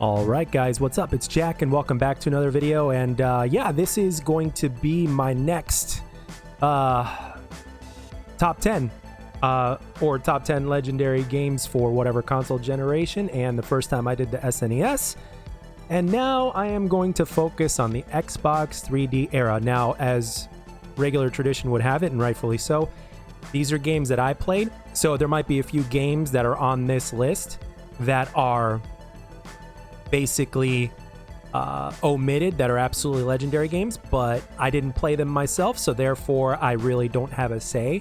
All right, guys, what's up? It's Jack, and welcome back to another video. And yeah, this is going to be my next top 10 or top 10 legendary games for whatever console generation. And the first time I did the SNES. And now I am going to focus on the Xbox 3D era. Now, as regular tradition would have it, and rightfully so, these are games that I played. So there might be a few games that are on this list that are basically omitted, that are absolutely legendary games, but I didn't play them myself, so therefore I really don't have a say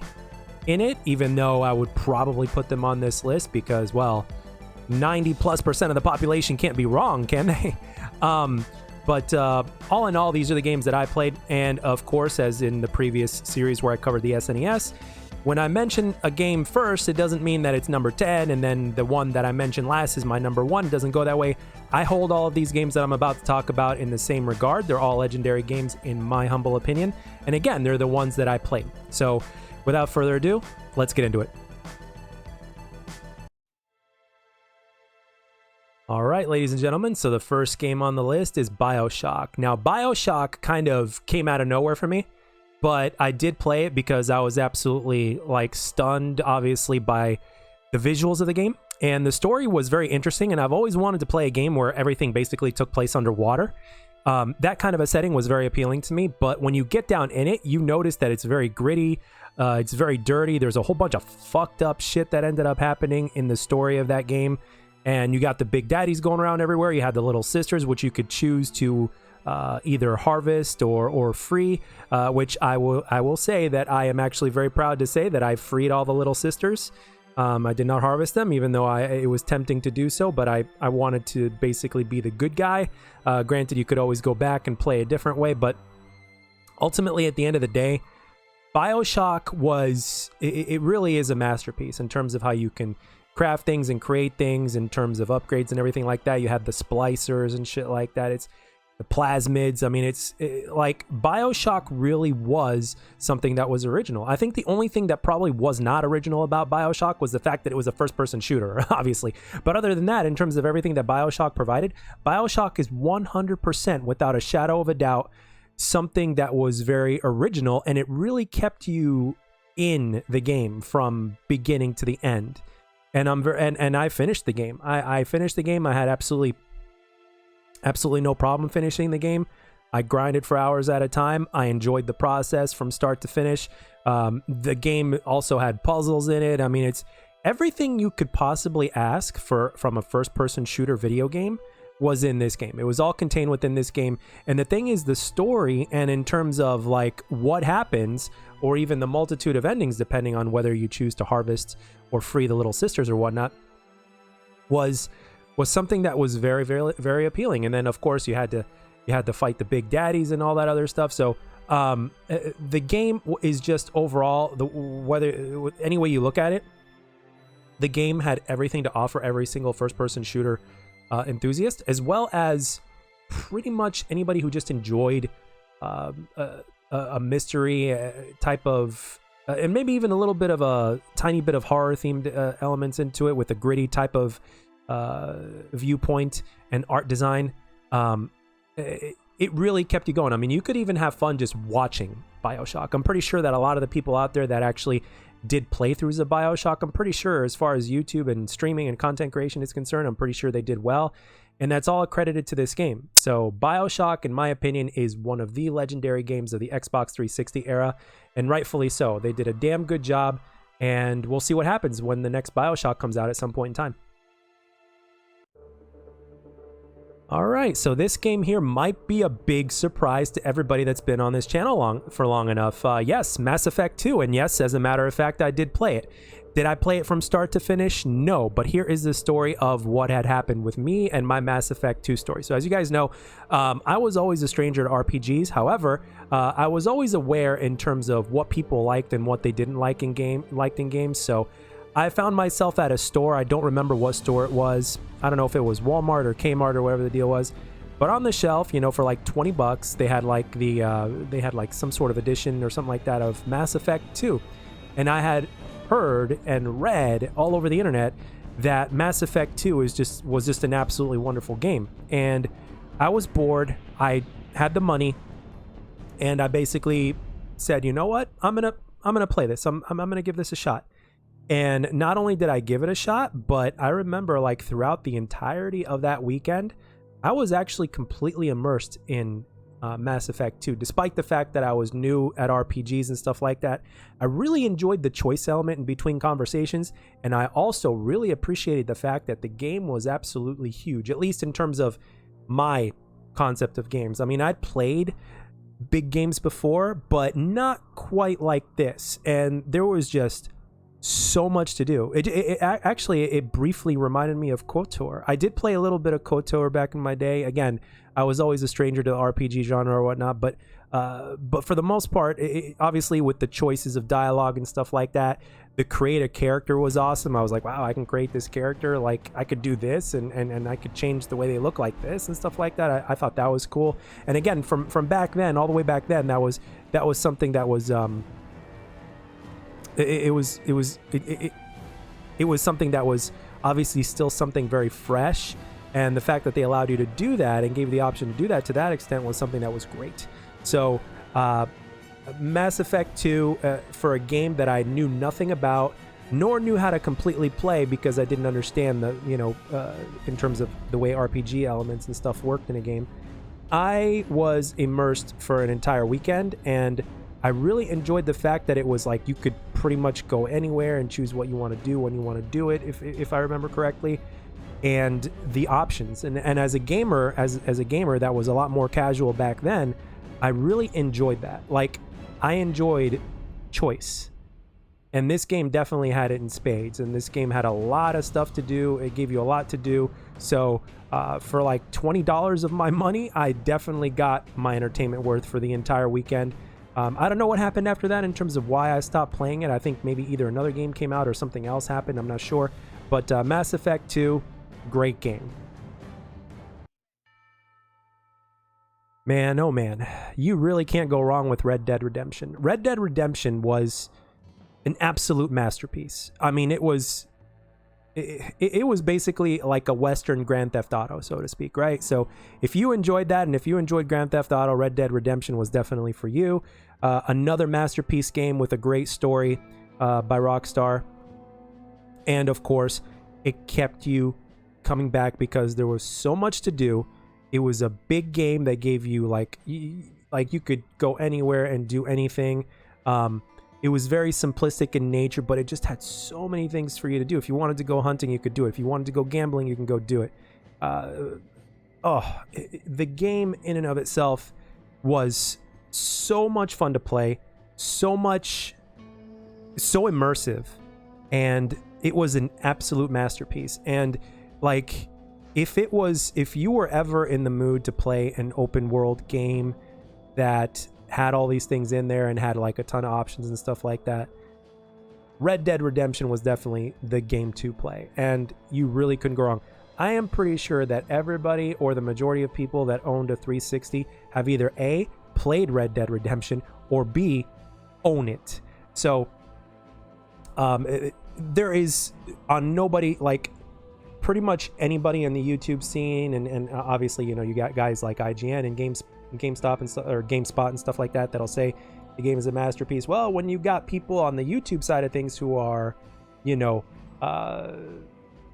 in it, even though I would probably put them on this list because, well, 90+% of the population can't be wrong, can they? But all in all, these are the games that I played, and of course, as in the previous series where I covered the SNES, when I mention a game first, it doesn't mean that it's number 10, and then the one that I mentioned last is my number 1. It doesn't go that way. I hold all of these games that I'm about to talk about in the same regard. They're all legendary games in my humble opinion. And again, they're the ones that I played. So without further ado, let's get into it. All right, ladies and gentlemen, so the first game on the list is BioShock. Now, BioShock kind of came out of nowhere for me, but I did play it because I was absolutely like stunned, obviously, by the visuals of the game. And the story was very interesting, and I've always wanted to play a game where everything basically took place underwater. That kind of a setting was very appealing to me, but when you get down in it, you notice that it's very gritty, it's very dirty. There's a whole bunch of fucked up shit that ended up happening in the story of that game. And you got the big daddies going around everywhere. You had the little sisters, which you could choose to either harvest or free, which I will say that I am actually very proud to say that I freed all the little sisters. I did not harvest them, even though it was tempting to do so, but I wanted to basically be the good guy. Granted, you could always go back and play a different way, but ultimately, at the end of the day, BioShock it really is a masterpiece in terms of how you can craft things and create things, in terms of upgrades and everything like that. You have the splicers and shit like that. It's the plasmids. I mean, like BioShock really was something that was original. I think the only thing that probably was not original about BioShock was the fact that it was a first-person shooter, obviously. But other than that, in terms of everything that BioShock provided, BioShock is 100%, without a shadow of a doubt, something that was very original, and it really kept you in the game from beginning to the end. And I finished the game. I finished the game. I had absolutely no problem finishing the game. I grinded for hours at a time. I enjoyed the process from start to finish. The game also had puzzles in it. I mean, it's everything you could possibly ask from a first-person shooter video game was in this game. It was all contained within this game. And the thing is, the story, and in terms of like what happens, or even the multitude of endings, depending on whether you choose to harvest or free the little sisters or whatnot, was something that was very, very, very appealing. And then, of course, you had to fight the big daddies and all that other stuff. So the game is just overall, whether any way you look at it, the game had everything to offer every single first-person shooter enthusiast, as well as pretty much anybody who just enjoyed a mystery type of, and maybe even a little bit of a tiny bit of horror-themed elements into it, with a gritty type of viewpoint and art design. It really kept you going. I mean, you could even have fun just watching BioShock. I'm pretty sure that a lot of the people out there that actually did playthroughs of BioShock, I'm pretty sure, as far as YouTube and streaming and content creation is concerned, I'm pretty sure they did well. And that's all accredited to this game. So BioShock, in my opinion, is one of the legendary games of the Xbox 360 era, and rightfully so. They did a damn good job, and we'll see what happens when the next BioShock comes out at some point in time. All right, so this game here might be a big surprise to everybody that's been on this channel for long enough. Yes, Mass Effect 2, and yes, as a matter of fact, I did play it. Did I play it from start to finish? No, but here is the story of what had happened with me and my Mass Effect 2 story. So as you guys know, I was always a stranger to RPGs. However, I was always aware in terms of what people liked and what they didn't like in games. So I found myself at a store. I don't remember what store it was. I don't know if it was Walmart or Kmart or whatever the deal was. But on the shelf, you know, for like 20 bucks, they had like some sort of edition or something like that of Mass Effect 2. And I had heard and read all over the internet that Mass Effect 2 was just an absolutely wonderful game. And I was bored. I had the money, and I basically said, you know what? I'm gonna play this. I'm gonna give this a shot. And not only did I give it a shot, but I remember like throughout the entirety of that weekend, I was actually completely immersed in Mass Effect 2, despite the fact that I was new at RPGs and stuff like that. I really enjoyed the choice element in between conversations, and I also really appreciated the fact that the game was absolutely huge, at least in terms of my concept of games. I mean, I'd played big games before, but not quite like this, and there was just so much to do. It briefly reminded me of KOTOR. I did play a little bit of KOTOR back in my day. Again, I was always a stranger to the RPG genre or whatnot, but for the most part, obviously with the choices of dialogue and stuff like that, the create a character was awesome. I was like, wow, I can create this character. Like I could do this and I could change the way they look like this and stuff like that. I thought that was cool. And again, from back then, all the way back then, that was something that was it was something that was obviously still something very fresh, and the fact that they allowed you to do that and gave you the option to do that to that extent was something that was great. So Mass Effect 2, for a game that I knew nothing about nor knew how to completely play because I didn't understand the in terms of the way RPG elements and stuff worked in a game, I was immersed for an entire weekend, and I really enjoyed the fact that it was like you could pretty much go anywhere and choose what you want to do when you want to do it, if I remember correctly, and the options. And as a gamer, as a gamer that was a lot more casual back then, I really enjoyed that. Like, I enjoyed choice. And this game definitely had it in spades. And this game had a lot of stuff to do. It gave you a lot to do. So for like $20 of my money, I definitely got my entertainment worth for the entire weekend. I don't know what happened after that in terms of why I stopped playing it. I think maybe either another game came out or something else happened. I'm not sure. But Mass Effect 2, great game. Man, oh man, you really can't go wrong with Red Dead Redemption. Red Dead Redemption was an absolute masterpiece. I mean, it was basically like a Western Grand Theft Auto, so to speak, right? So if you enjoyed that, and if you enjoyed Grand Theft Auto, Red Dead Redemption was definitely for you. Another masterpiece game with a great story by Rockstar. And of course, it kept you coming back because there was so much to do. It was a big game that gave you like you could go anywhere and do anything. It was very simplistic in nature, but it just had so many things for you to do. If you wanted to go hunting, you could do it. If you wanted to go gambling, you can go do it. The game in and of itself was so much fun to play, so immersive, and it was an absolute masterpiece. And like, if you were ever in the mood to play an open world game that had all these things in there and had like a ton of options and stuff like that, Red Dead Redemption was definitely the game to play, and you really couldn't go wrong. I am pretty sure that everybody, or the majority of people that owned a 360, have either A, played Red Dead Redemption, or B, own it. So there is on nobody, like pretty much anybody in the YouTube scene, and obviously, you got guys like IGN and GameStop and stuff, or GameSpot and stuff like that'll say the game is a masterpiece. Well, when you got people on the YouTube side of things who are,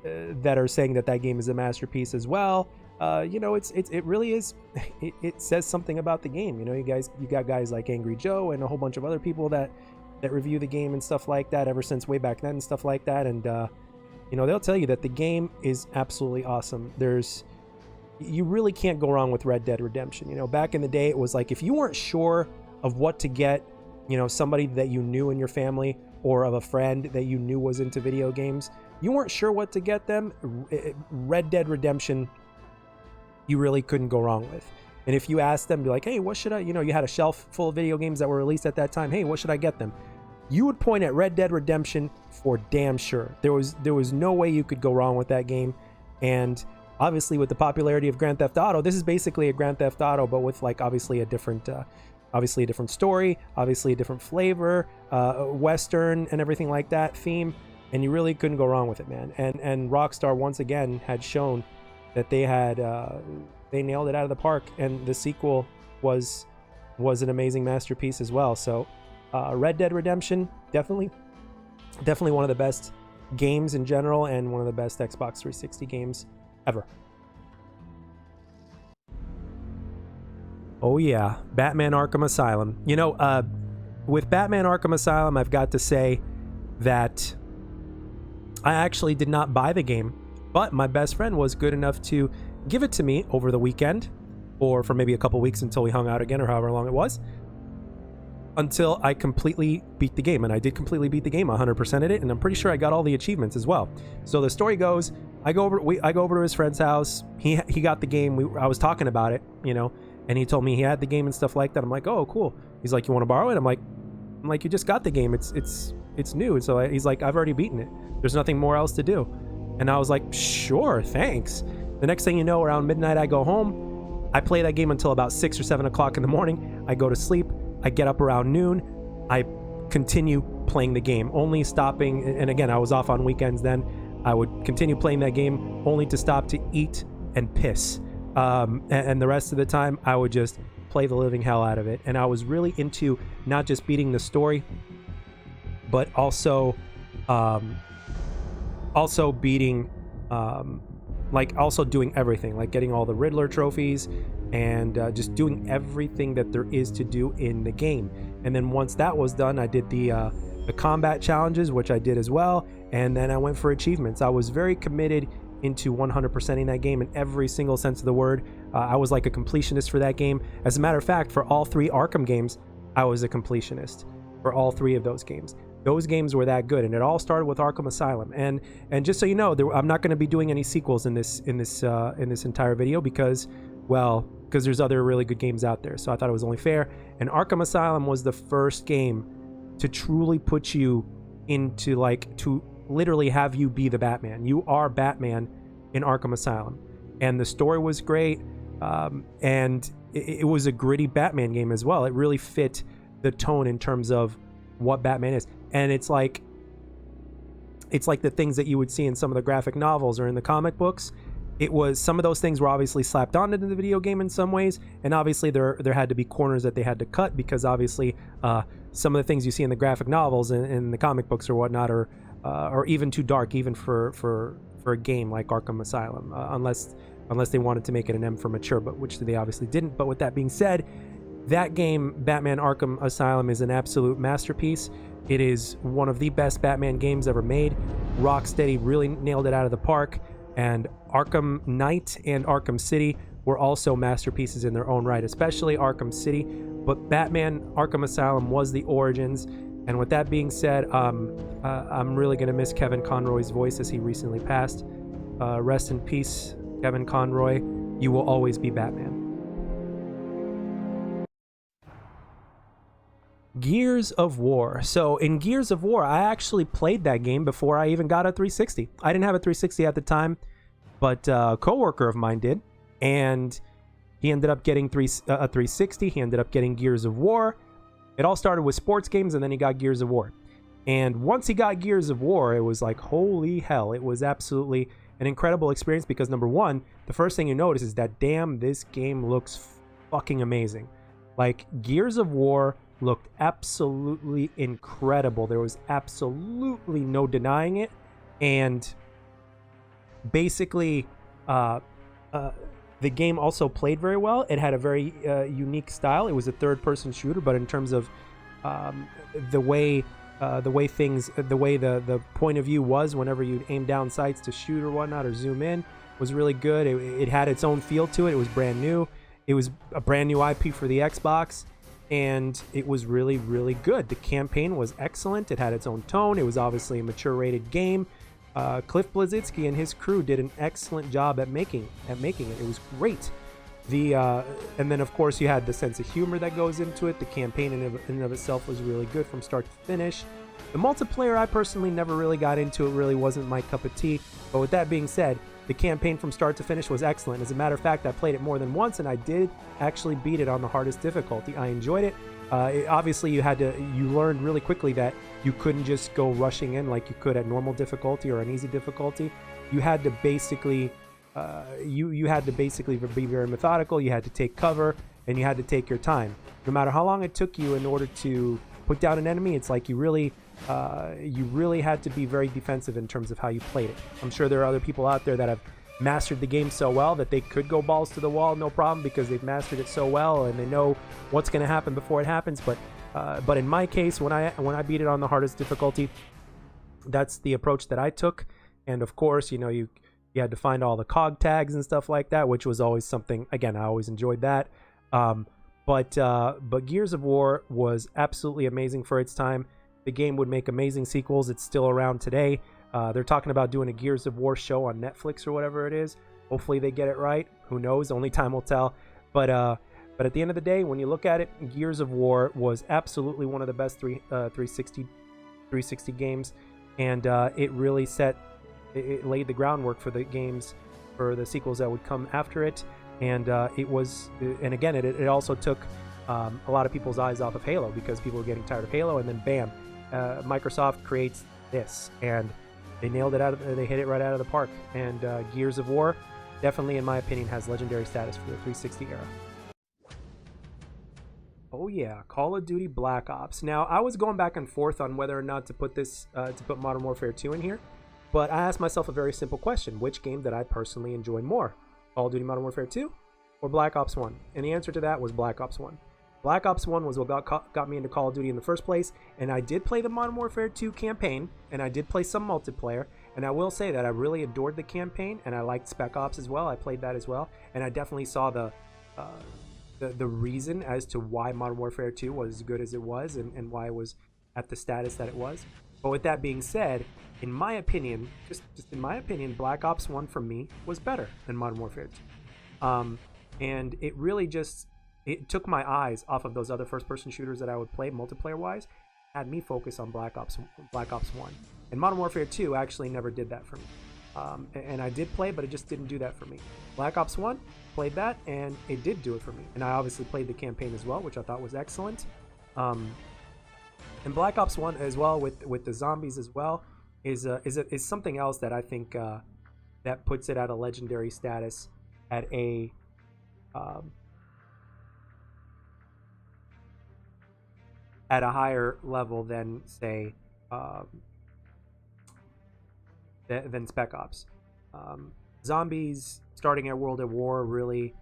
that are saying that game is a masterpiece as well, it really is. It says something about the game. You got guys like Angry Joe and a whole bunch of other people that review the game and stuff like that ever since way back then and stuff like that, and they'll tell you that the game is absolutely awesome. You really can't go wrong with Red Dead Redemption. Back in the day, it was like if you weren't sure of what to get, somebody that you knew in your family or of a friend that you knew was into video games, you weren't sure what to get them, Red Dead Redemption, you really couldn't go wrong with. And if you asked them, be like, hey, what should I, you had a shelf full of video games that were released at that time. Hey, what should I get them? You would point at Red Dead Redemption for damn sure. There was no way you could go wrong with that game. And obviously, with the popularity of Grand Theft Auto, this is basically a Grand Theft Auto, but with like obviously a different story, obviously a different flavor, Western and everything like that theme. and you really couldn't go wrong with it, man. And Rockstar once again had shown that they nailed it out of the park, and the sequel was an amazing masterpiece as well. So Red Dead Redemption, definitely one of the best games in general, and one of the best Xbox 360 games ever. Oh yeah, Batman Arkham Asylum. You know, with Batman Arkham Asylum, I've got to say that I actually did not buy the game, but my best friend was good enough to give it to me over the weekend, or for maybe a couple weeks until we hung out again, or however long it was, until I completely beat the game. And I did completely beat the game, 100%ed it, and I'm pretty sure I got all the achievements as well. So the story goes, I go over to his friend's house. He got the game. I was talking about it, you know, and he told me he had the game and stuff like that. I'm like, oh, cool. He's like, you want to borrow it? I'm like, you just got the game. It's new. And so he's like, I've already beaten it. There's nothing more else to do. And I was like, sure, thanks. The next thing you know, around midnight, I go home. I play that game until about 6 or 7 o'clock in the morning. I go to sleep. I get up around noon. I continue playing the game, only stopping. And again, I was off on weekends then. I would continue playing that game only to stop to eat and piss. And the rest of the time, I would just play the living hell out of it. And I was really into not just beating the story, but also beating, also doing everything, like getting all the Riddler trophies and just doing everything that there is to do in the game. And then once that was done, I did the combat challenges, which I did as well. And then I went for achievements. I was very committed into 100%ing that game in every single sense of the word. I was like a completionist for that game. As a matter of fact, for all 3 Arkham games, I was a completionist for all 3 of those games. Those games were that good, and it all started with Arkham Asylum. And just so you know, I'm not going to be doing any sequels in this entire video because there's other really good games out there. So I thought it was only fair. And Arkham Asylum was the first game to truly put you into, like, to literally have you be the Batman. You are Batman in Arkham Asylum, and the story was great. And it was a gritty Batman game as well. It really fit the tone in terms of what Batman is. And it's like the things that you would see in some of the graphic novels or in the comic books. It was, some of those things were obviously slapped onto the video game in some ways, and obviously there had to be corners that they had to cut, because obviously some of the things you see in the graphic novels and in the comic books or whatnot are even too dark, even for a game like Arkham Asylum, unless they wanted to make it an M for mature, but which they obviously didn't. But with that being said, that game, Batman Arkham Asylum, is an absolute masterpiece. It is one of the best Batman games ever made. Rocksteady really nailed it out of the park, and Arkham Knight and Arkham City were also masterpieces in their own right, especially Arkham City. But Batman Arkham Asylum was the origins. And with that being said, I'm really going to miss Kevin Conroy's voice, as he recently passed. Rest in peace, Kevin Conroy. You will always be Batman. Gears of War. So in Gears of War, I actually played that game before I even got a 360. I didn't have a 360 at the time, but a coworker of mine did, and he ended up getting a 360. He ended up getting Gears of War. It all started with sports games, and then he got Gears of War. And once he got Gears of War, it was like, holy hell. It was absolutely an incredible experience, because number one, the first thing you notice is that, damn, this game looks fucking amazing. Like, Gears of War looked absolutely incredible. There was absolutely no denying it. And basically, the game also played very well. It had a very unique style. It was a third-person shooter, but in terms of the way the point of view was whenever you aim down sights to shoot or whatnot, or zoom in, was really good. It had its own feel to it. It was brand new. It was a brand new IP for the Xbox, and it was really, really good. The campaign was excellent. It had its own tone. It was obviously a mature rated game. Cliff Bleszinski and his crew did an excellent job at making it. It was great. And then of course you had the sense of humor that goes into it. The campaign in and of itself was really good from start to finish. The multiplayer, I personally never really got into. It really wasn't my cup of tea. But with that being said, The campaign from start to finish was excellent. As a matter of fact, I played it more than once, and I did actually beat it on the hardest difficulty. I enjoyed it. Obviously, you learned really quickly that you couldn't just go rushing in like you could at normal difficulty or an easy difficulty. You had to basically, you had to basically be very methodical. You had to take cover, and you had to take your time. No matter how long it took you in order to put down an enemy, it's like you really had to be very defensive in terms of how you played it. I'm sure there are other people out there that have mastered the game so well that they could go balls to the wall, no problem, because they've mastered it so well and they know what's going to happen before it happens. But in my case, when I beat it on the hardest difficulty, that's the approach that I took. And of course, you had to find all the cog tags and stuff like that, which was always something. Again, I always enjoyed that. But Gears of War was absolutely amazing for its time. The game would make amazing sequels. It's still around today. They're talking about doing a Gears of War show on Netflix or whatever it is. Hopefully they get it right. Who knows? Only time will tell. But at the end of the day, when you look at it, Gears of War was absolutely one of the best 360 games, and it really laid the groundwork for the games, for the sequels that would come after it. And it also took a lot of people's eyes off of Halo, because people were getting tired of Halo, and then bam, Microsoft creates this, and they nailed it they hit it right out of the park. And Gears of War definitely, in my opinion, has legendary status for the 360 era. Oh yeah, Call of Duty Black Ops. Now, I was going back and forth on whether or not to put Modern Warfare 2 in here, but I asked myself a very simple question: which game did I personally enjoy more, Call of Duty Modern Warfare 2 or Black Ops 1? And the answer to that was Black Ops 1. Black Ops 1 was what got me into Call of Duty in the first place, and I did play the Modern Warfare 2 campaign, and I did play some multiplayer, and I will say that I really adored the campaign, and I liked Spec Ops as well. I played that as well, and I definitely saw the reason as to why Modern Warfare 2 was as good as it was, and why it was at the status that it was. But with that being said, in my opinion, just in my opinion, Black Ops 1 for me was better than Modern Warfare 2. And it really it took my eyes off of those other first-person shooters that I would play multiplayer-wise, had me focus on Black Ops 1. And Modern Warfare 2 actually never did that for me. And I did play, but it just didn't do that for me. Black Ops 1, played that, and it did do it for me. And I obviously played the campaign as well, which I thought was excellent. And Black Ops 1 as well, with the zombies as well, is something else that I think that puts it at a legendary status, at a higher level than, say, than Spec Ops. Zombies starting at World at War really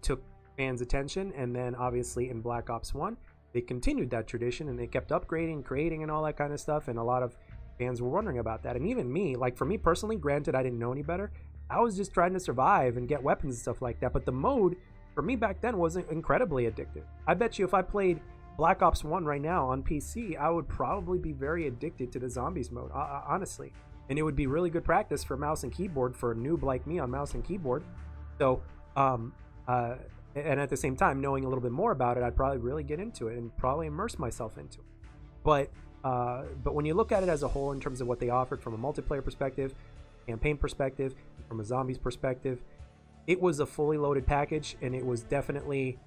took fans' attention, and then obviously in Black Ops 1 they continued that tradition, and they kept upgrading, creating, and all that kind of stuff, and a lot of fans were wondering about that. And even me, like, for me personally, granted I didn't know any better, I was just trying to survive and get weapons and stuff like that, but the mode for me back then was incredibly addictive. I bet you if I played Black Ops 1 right now on PC, I would probably be very addicted to the zombies mode, honestly. And it would be really good practice for mouse and keyboard for a noob like me on mouse and keyboard. So, and at the same time, knowing a little bit more about it, I'd probably really get into it and probably immerse myself into it. But when you look at it as a whole in terms of what they offered from a multiplayer perspective, campaign perspective, from a zombies perspective, it was a fully loaded package, and it was definitely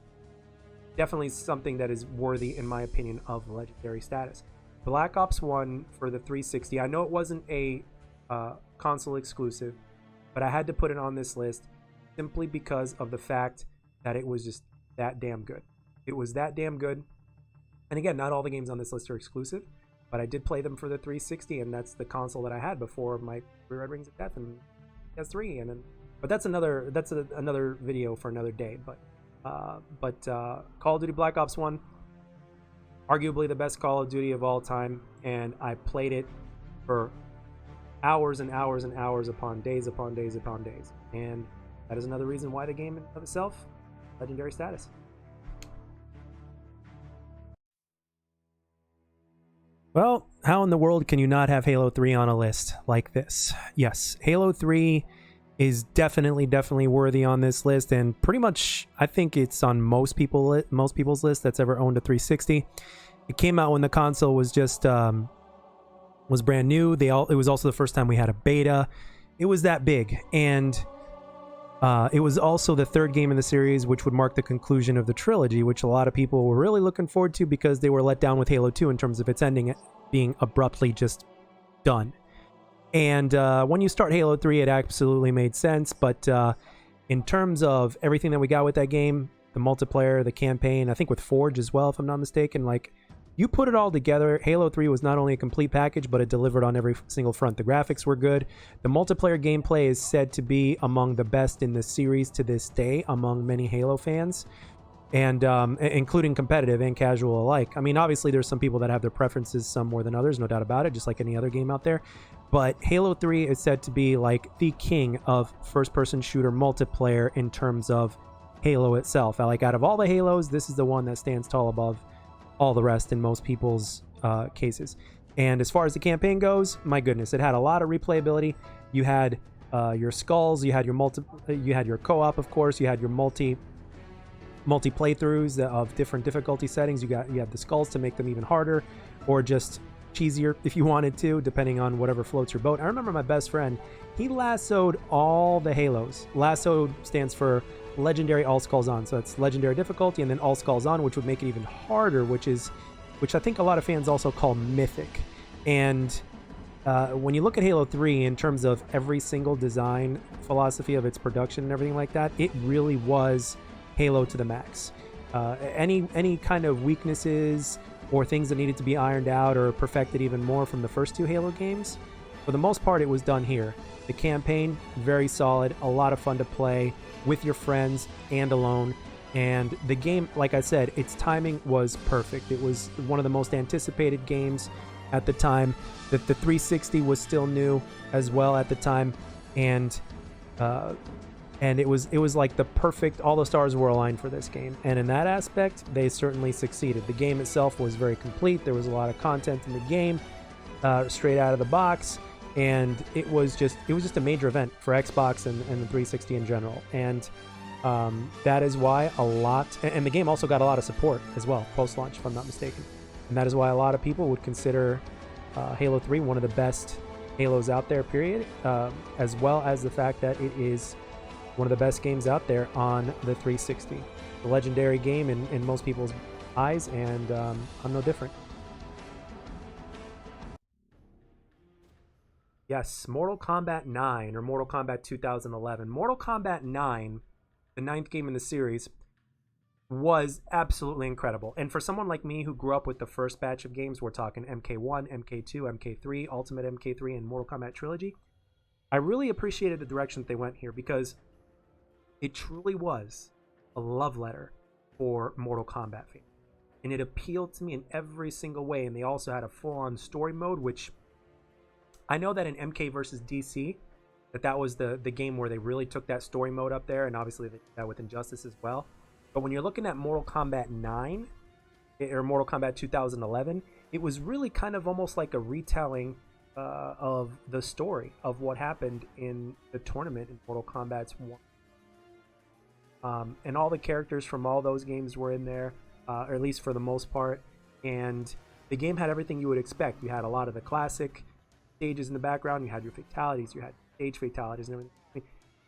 something that is worthy, in my opinion, of legendary status. Black Ops 1 for the 360, I know it wasn't a console exclusive, but I had to put it on this list simply because of the fact that it was just that damn good. It was that damn good. And again, not all the games on this list are exclusive, but I did play them for the 360, and that's the console that I had before my Red Rings of Death and PS3. But that's another video for another day. But Call of Duty Black Ops 1, arguably the best Call of Duty of all time, and I played it for hours and hours and hours upon days, and that is another reason why the game in of itself, legendary status. Well, how in the world can you not have Halo 3 on a list like this? Yes, Halo 3 is definitely worthy on this list, and pretty much I think it's on most people's list that's ever owned a 360. It came out when the console was just was brand new. It was also the first time we had a beta, it was that big. And it was also the third game in the series, which would mark the conclusion of the trilogy, which a lot of people were really looking forward to because they were let down with Halo 2 in terms of its ending being abruptly just done. And when you start Halo 3, it absolutely made sense. But in terms of everything that we got with that game, the multiplayer, the campaign, I think with Forge as well, if I'm not mistaken, like, you put it all together, Halo 3 was not only a complete package, but it delivered on every single front. The graphics were good. The multiplayer gameplay is said to be among the best in the series to this day among many Halo fans, and including competitive and casual alike. I mean, obviously, there's some people that have their preferences, some more than others, no doubt about it, just like any other game out there. But Halo 3 is said to be like the king of first-person shooter multiplayer in terms of Halo itself. Like, out of all the Halos, this is the one that stands tall above all the rest in most people's cases. And as far as the campaign goes, my goodness, it had a lot of replayability. You had your skulls, you had your co-op, of course, you had your multi playthroughs of different difficulty settings. You had the skulls to make them even harder, or just cheesier if you wanted to, depending on whatever floats your boat. I remember my best friend, he lassoed all the Halos. Lassoed stands for Legendary All Skulls On, so it's legendary difficulty, and then All Skulls On, which would make it even harder, which I think a lot of fans also call Mythic. And when you look at Halo 3 in terms of every single design philosophy of its production and everything like that, it really was Halo to the max. Any kind of weaknesses or things that needed to be ironed out or perfected even more from the first two Halo games, for the most part, it was done here. The campaign, very solid, a lot of fun to play with your friends and alone. And the game, like I said, its timing was perfect. It was one of the most anticipated games at the time. That the 360 was still new as well at the time, and it was like the perfect. All the stars were aligned for this game, and in that aspect, they certainly succeeded. The game itself was very complete. There was a lot of content in the game, straight out of the box. And it was just a major event for Xbox and the 360 in general. And that is why a lot, and the game also got a lot of support as well, post-launch, if I'm not mistaken. And that is why a lot of people would consider Halo 3 one of the best Halos out there, period, as well as the fact that it is one of the best games out there on the 360. A legendary game in most people's eyes, and I'm no different. Yes, Mortal Kombat 9, or Mortal Kombat 2011. Mortal Kombat 9, the 9th game in the series, was absolutely incredible. And for someone like me who grew up with the first batch of games, we're talking MK1, MK2, MK3, Ultimate MK3, and Mortal Kombat Trilogy, I really appreciated the direction that they went here, because it truly was a love letter for Mortal Kombat fans. And it appealed to me in every single way. And they also had a full-on story mode, which I know that in MK versus DC, that was the game where they really took that story mode up there, and obviously they did that with Injustice as well. But when you're looking at Mortal Kombat 9, or Mortal Kombat 2011, it was really kind of almost like a retelling of the story of what happened in the tournament in Mortal Kombat 1. And all the characters from all those games were in there, or at least for the most part. And the game had everything you would expect. You had a lot of the classic stages in the background. You had your fatalities. You had stage fatalities and everything.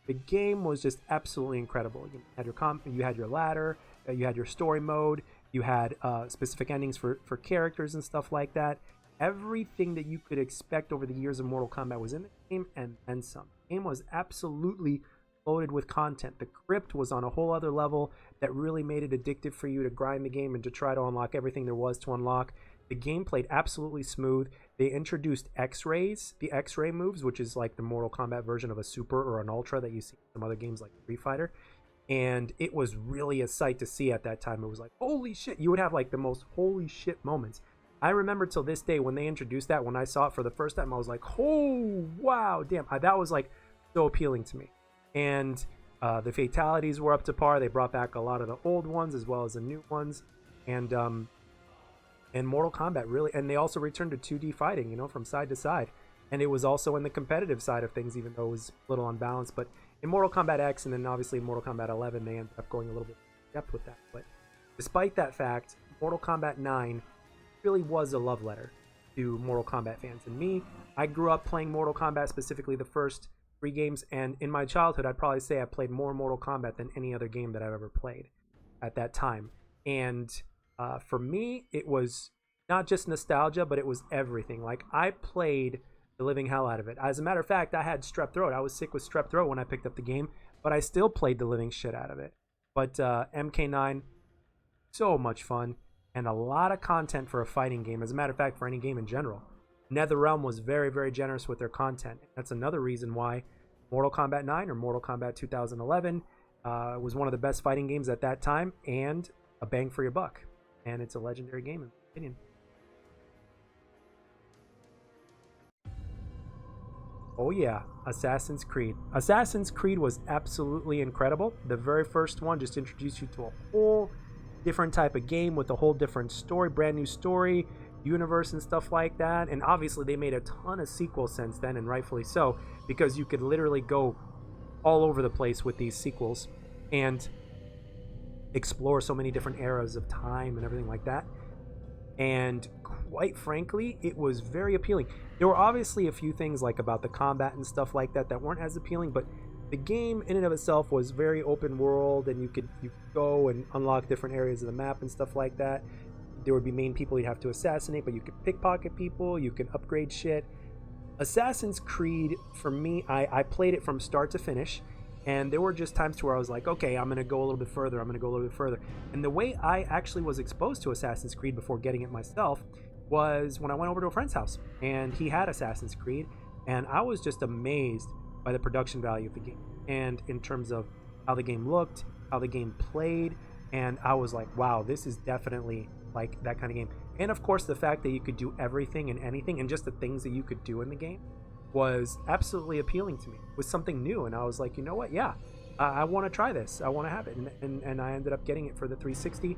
The game was just absolutely incredible. You had you had your ladder. You had your story mode. You had specific endings for characters and stuff like that. Everything that you could expect over the years of Mortal Kombat was in the game, and then some. The game was absolutely loaded with content. The crypt was on a whole other level that really made it addictive for you to grind the game and to try to unlock everything there was to unlock. The game played absolutely smooth. They introduced X-Rays, the X-Ray moves, which is like the Mortal Kombat version of a Super or an Ultra that you see in some other games like Street Fighter. And it was really a sight to see at that time. It was like, holy shit. You would have like the most holy shit moments. I remember till this day when they introduced that, when I saw it for the first time, I was like, oh, wow, damn. That was like so appealing to me. And the fatalities were up to par. They brought back a lot of the old ones as well as the new ones. And Mortal Kombat really, and they also returned to 2D fighting, you know, from side to side. And it was also in the competitive side of things, even though it was a little unbalanced. But in Mortal Kombat X and then obviously Mortal Kombat 11, they ended up going a little bit in depth with that. But despite that fact, Mortal Kombat 9 really was a love letter to Mortal Kombat fans. And me, I grew up playing Mortal Kombat, specifically the first 3 games, and in my childhood, I'd probably say I played more Mortal Kombat than any other game that I've ever played at that time. And for me, it was not just nostalgia, but it was everything. Like, I played the living hell out of it. As a matter of fact, I had strep throat. I was sick with strep throat when I picked up the game, but I still played the living shit out of it. But MK9, so much fun, and a lot of content for a fighting game. As a matter of fact, for any game in general. NetherRealm was very, very generous with their content. That's another reason why Mortal Kombat 9 or Mortal Kombat 2011 was one of the best fighting games at that time, and a bang for your buck. And it's a legendary game, in my opinion. Oh yeah, Assassin's Creed. Assassin's Creed was absolutely incredible. The very first one just introduced you to a whole different type of game with a whole different story, brand new story, universe and stuff like that. And obviously they made a ton of sequels since then, and rightfully so, because you could literally go all over the place with these sequels and explore so many different eras of time and everything like that. And quite frankly, it was very appealing. There were obviously a few things like about the combat and stuff like that that weren't as appealing, but the game in and of itself was very open world, and you could go and unlock different areas of the map and stuff like that. There would be main people you'd have to assassinate, but you could pickpocket people, you could upgrade shit. Assassin's Creed, for me, I played it from start to finish, and there were just times where I was like, okay, I'm going to go a little bit further, I'm going to go a little bit further. And the way I actually was exposed to Assassin's Creed before getting it myself was when I went over to a friend's house, and he had Assassin's Creed, and I was just amazed by the production value of the game, and in terms of how the game looked, how the game played, and I was like, wow, this is definitely like that kind of game. And of course, the fact that you could do everything and anything, and just the things that you could do in the game, was absolutely appealing to me. It was something new, and I was like, you know what, yeah, I want to try this, I want to have it. And I ended up getting it for the 360,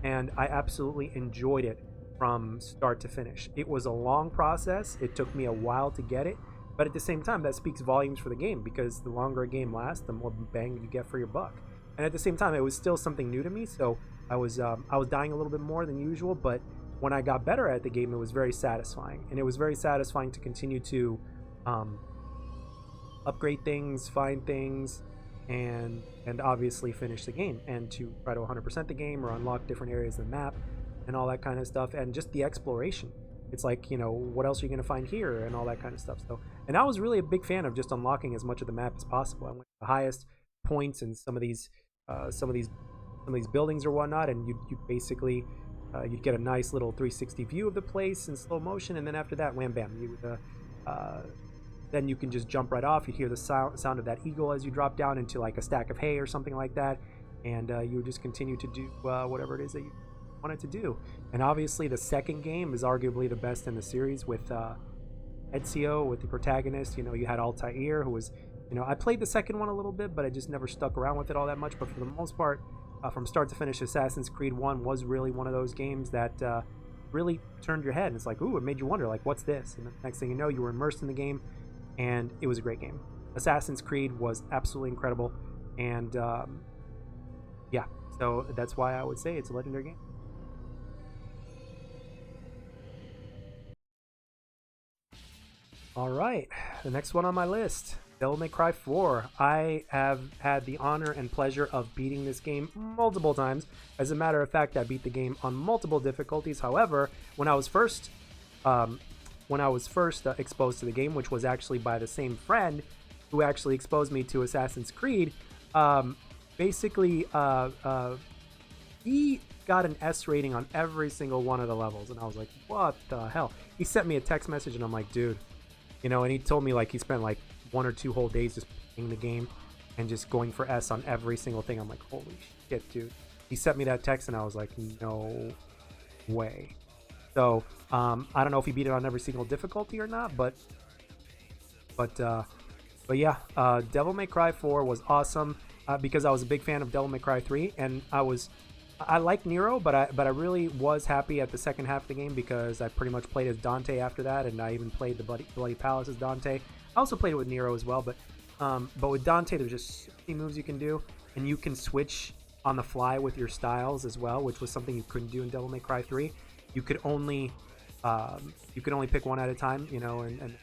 and I absolutely enjoyed it from start to finish. It was a long process, it took me a while to get it, but at the same time, that speaks volumes for the game, because the longer a game lasts, the more bang you get for your buck. And at the same time, it was still something new to me, so I was dying a little bit more than usual, but when I got better at the game, it was very satisfying. And it was very satisfying to continue to upgrade things, find things, and obviously finish the game, and to try to 100% the game or unlock different areas of the map and all that kind of stuff, and just the exploration. It's like, you know, what else are you going to find here and all that kind of stuff. So, and I was really a big fan of just unlocking as much of the map as possible. I went to the highest points in some of these buildings or whatnot, and you basically you'd get a nice little 360 view of the place in slow motion, and then after that, wham bam, then you can just jump right off. You'd hear the sound of that eagle as you drop down into like a stack of hay or something like that, and you would just continue to do whatever it is that you wanted to do. And obviously the second game is arguably the best in the series with Ezio, with the protagonist. You know, you had Altair, who was, you know, I played the second one a little bit, but I just never stuck around with it all that much. But for the most part, from start to finish, Assassin's Creed 1 was really one of those games that really turned your head. And it's like, ooh, it made you wonder, like, what's this? And the next thing you know, you were immersed in the game, and it was a great game. Assassin's Creed was absolutely incredible, and yeah, so that's why I would say it's a legendary game. All right, the next one on my list, Devil May Cry 4. I have had the honor and pleasure of beating this game multiple times. As a matter of fact, I beat the game on multiple difficulties. However, when I was first exposed to the game, which was actually by the same friend who actually exposed me to Assassin's Creed, basically he got an S rating on every single one of the levels, and I was like, what the hell? He sent me a text message, and I'm like, dude, you know, and he told me like he spent like 1 or 2 whole days just playing the game and just going for S on every single thing. I'm like, holy shit, dude. He sent me that text, and I was like, no way. So I don't know if he beat it on every single difficulty or not, but yeah, Devil May Cry 4 was awesome because I was a big fan of Devil May Cry 3, and I like Nero, but I really was happy at the second half of the game because I pretty much played as Dante after that, and I even played the Bloody Palace as Dante. I also played it with Nero as well, but with Dante, there's just so many moves you can do, and you can switch on the fly with your styles as well, which was something you couldn't do in Devil May Cry 3. You could only pick one at a time, you know, and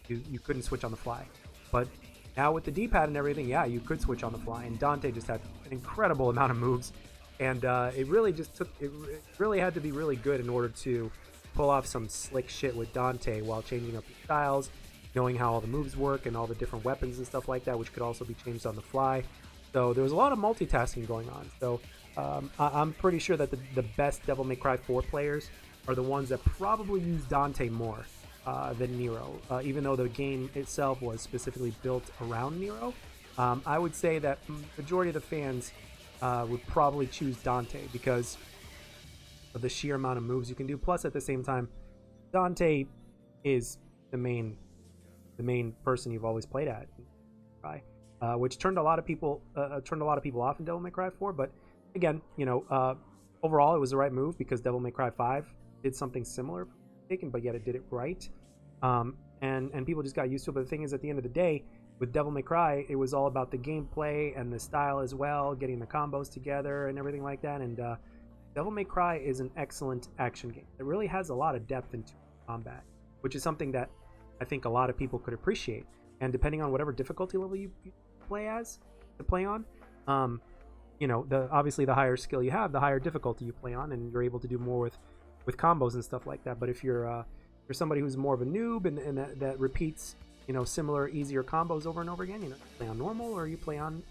you couldn't switch on the fly. But Now with the D-pad and everything, yeah, you could switch on the fly, and Dante just had an incredible amount of moves, and it really just took, it really had to be really good in order to pull off some slick shit with Dante while changing up your styles, knowing how all the moves work and all the different weapons and stuff like that, which could also be changed on the fly. So there was a lot of multitasking going on. So I'm pretty sure that the best Devil May Cry 4 players are the ones that probably use Dante more than Nero, even though the game itself was specifically built around Nero. I would say that majority of the fans would probably choose Dante because of the sheer amount of moves you can do. Plus, at the same time, Dante is the main person you've always played at, right? Which turned a lot of people off in Devil May Cry 4. But again, you know, overall it was the right move because Devil May Cry 5 did something similar, but yet it did it right. And people just got used to it. But the thing is, at the end of the day, with Devil May Cry, it was all about the gameplay and the style as well, getting the combos together and everything like that. And Devil May Cry is an excellent action game. It really has a lot of depth into combat, which is something that I think a lot of people could appreciate. And depending on whatever difficulty level you play on, you know, obviously the higher skill you have, the higher difficulty you play on, and you're able to do more with combos and stuff like that. But if you're somebody who's more of a noob and that repeats, you know, similar easier combos over and over again, you know, you play on normal or you play on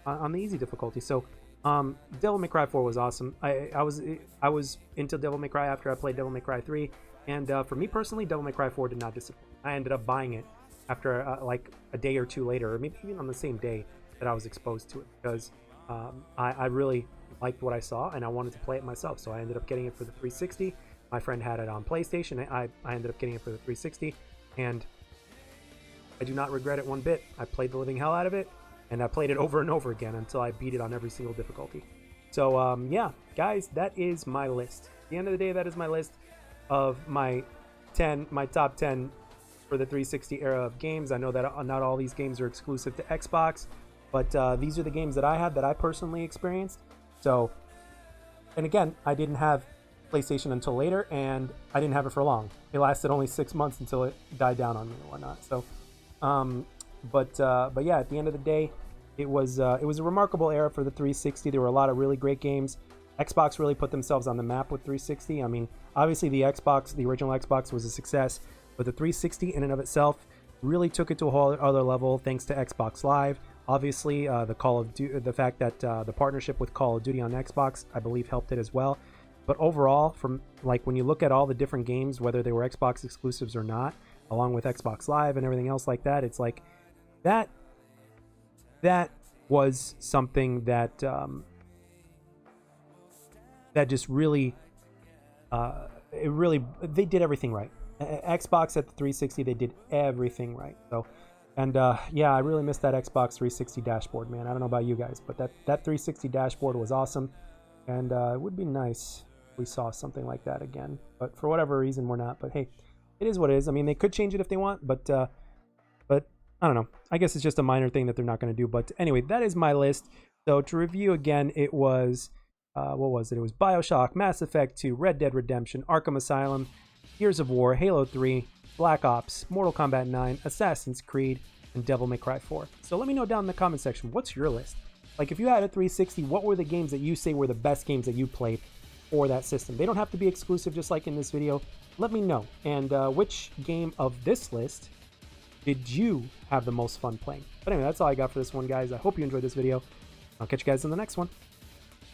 the easy difficulty. So Devil May Cry 4 was awesome. I was into Devil May Cry after I played Devil May Cry 3, and for me personally, Devil May Cry 4 did not disappoint. I ended up buying it after like a day or two later, or maybe even on the same day that I was exposed to it, because I really liked what I saw and I wanted to play it myself. So I ended up getting it for the 360. My friend had it on PlayStation. I ended up getting it for the 360, and I do not regret it one bit. I played the living hell out of it, and I played it over and over again until I beat it on every single difficulty. So yeah, guys, that is my list. At the end of the day, that is my list of my top 10 for the 360 era of games. I know that not all these games are exclusive to Xbox, but these are the games that I had that I personally experienced. So, and again, I didn't have PlayStation until later, and I didn't have it for long. It lasted only 6 months until it died down on me and whatnot. So, but yeah, at the end of the day, it was a remarkable era for the 360. There were a lot of really great games. Xbox really put themselves on the map with 360. I mean, obviously the original Xbox was a success, but the 360 in and of itself really took it to a whole other level thanks to Xbox Live. Obviously, the fact that the partnership with Call of Duty on Xbox, I believe, helped it as well. But overall, from like when you look at all the different games, whether they were Xbox exclusives or not, along with Xbox Live and everything else like that, it's like that was something that that just really they did everything right. Xbox at the 360, they did everything right. So, and yeah, I really missed that Xbox 360 dashboard, man. I don't know about you guys, but that 360 dashboard was awesome, and it would be nice if we saw something like that again. But for whatever reason, we're not. But hey, it is what it is. I mean, they could change it if they want, but I don't know. I guess it's just a minor thing that they're not going to do. But anyway, that is my list. So to review again, it was what was it? It was BioShock, Mass Effect 2, Red Dead Redemption, Arkham Asylum, Gears of War, Halo 3, Black Ops, Mortal Kombat 9, Assassin's Creed, and Devil May Cry 4. So let me know down in the comment section, what's your list? Like, if you had a 360, what were the games that you say were the best games that you played for that system? They don't have to be exclusive, just like in this video. Let me know. And which game of this list did you have the most fun playing? But anyway, that's all I got for this one, guys. I hope you enjoyed this video. I'll catch you guys in the next one.